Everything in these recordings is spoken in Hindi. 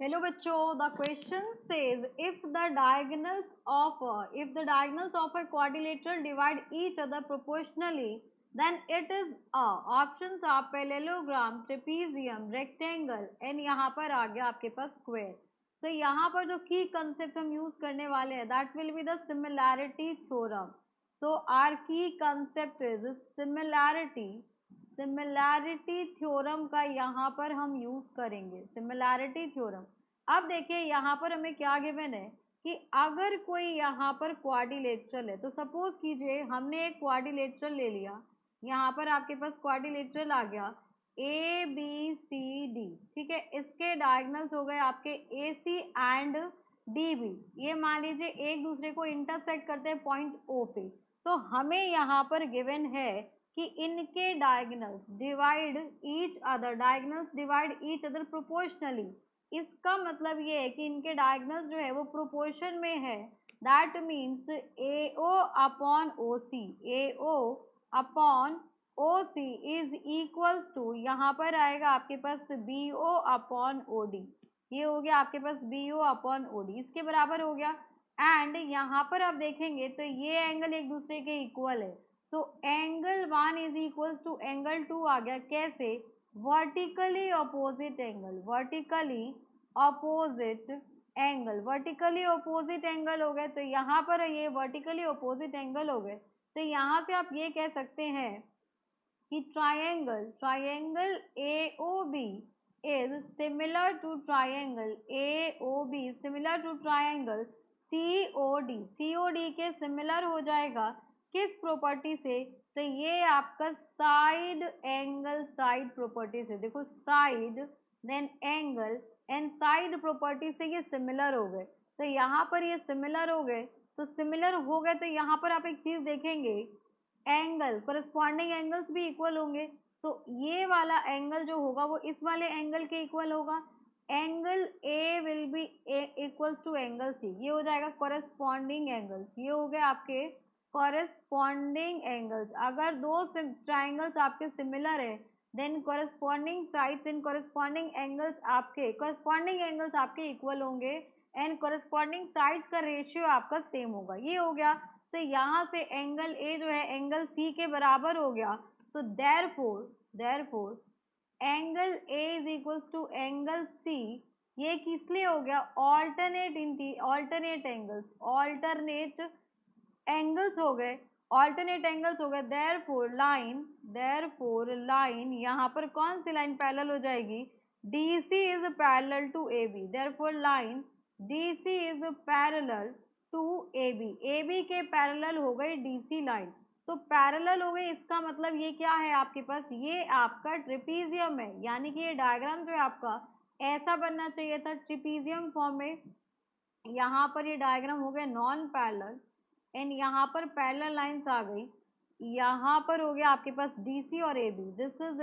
Hello बच्चों, the question says if the diagonals of a quadrilateral divide each other proportionally, then it is a options are parallelogram, trapezium, rectangle and यहाँ पर आ गया आपके पास square. तो यहाँ पर जो की कंसेप्ट हम यूज करने वाले हैं that will be the similarity theorem. So our key concept is similarity theorem का यहाँ पर हम यूज करेंगे. Similarity theorem. अब देखिए यहाँ पर हमें क्या गिवन है कि अगर कोई यहाँ पर क्वाड्रिलेटरल है, तो सपोज कीजिए हमने एक क्वाड्रिलेटरल ले लिया. यहाँ पर आपके पास क्वाड्रिलेटरल आ गया ए बी सी डी. ठीक है, इसके डायगोनल्स हो गए आपके ए सी एंड डी बी. ये मान लीजिए एक दूसरे को इंटरसेक्ट करते हैं पॉइंट ओ पे. तो हमें यहाँ पर गिवन है कि इनके diagonals divide each other proportionally. इसका मतलब ये है कि इनके डायगोनल्स जो है वो प्रोपोर्शन में है. That means AO upon OC, AO upon OC is equals to यहाँ पर आएगा आपके पास BO अपॉन OD. ये हो गया आपके पास BO अपॉन OD, इसके बराबर हो गया. एंड यहाँ पर आप देखेंगे तो ये एंगल एक दूसरे के इक्वल है. तो angle 1 is equal to angle 2 आ गया. कैसे? Vertically opposite angle. Vertically opposite angle हो गए. तो यहाँ पर ये वर्टिकली अपोजिट एंगल हो गए. तो यहाँ से आप ये कह सकते हैं कि triangle AOB is similar to triangle COD के सिमिलर हो जाएगा. किस प्रॉपर्टी से? तो ये आपका साइड प्रॉपर्टी से. देखो side then angle and side property से ये सिमिलर हो गए. तो यहाँ पर ये सिमिलर हो गए. तो यहाँ पर आप एक चीज देखेंगे, एंगल करस्पॉन्डिंग एंगल्स भी इक्वल होंगे. तो ये वाला एंगल जो होगा वो इस वाले एंगल के इक्वल होगा. Angle A will be equal to angle C. ये हो जाएगा करस्पॉन्डिंग एंगल्स. ये हो गए आपके करस्पॉन्डिंग एंगल्स. अगर दो ट्राइंगल्स आपके सिमिलर है then corresponding sides in corresponding angles आपके इक्वल होंगे एंड करस्पॉन्डिंग साइड्स का रेशियो आपका सेम होगा. ये हो गया. तो यहाँ से एंगल A जो है एंगल C के बराबर हो गया. तो therefore angle A is equal to angle C. ये किस लिए हो गया? ऑल्टरनेट एंगल्स हो गए. देयरफॉर लाइन यहाँ पर कौन सी लाइन पैरेलल हो जाएगी? DC is parallel to AB. Therefore line DC is parallel to AB के पैरेलल हो गई DC लाइन. तो पैरेलल हो गई, इसका मतलब ये क्या है आपके पास? ये आपका ट्रेपीजियम है. यानी कि ये डायग्राम जो है आपका ऐसा बनना चाहिए था ट्रेपीजियम फॉर्म में. यहाँ पर ये डायग्राम हो गया नॉन पैरेलल एंड यहाँ पर पैरेलल लाइंस आ गई. यहाँ पर हो गया आपके पास DC और AB. This is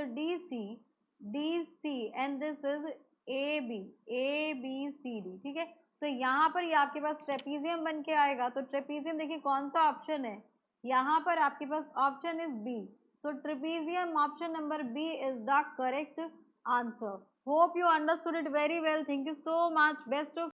DC and this is ABCD. ठीक है. तो यहाँ पर ये आपके पास ट्रेपीजियम बन के आएगा. तो ट्रेपीजियम देखिए कौन सा ऑप्शन है यहाँ पर आपके पास? Option is B. So trapezium option number B is the correct answer. Hope you understood it very well. Thank you so much. Best of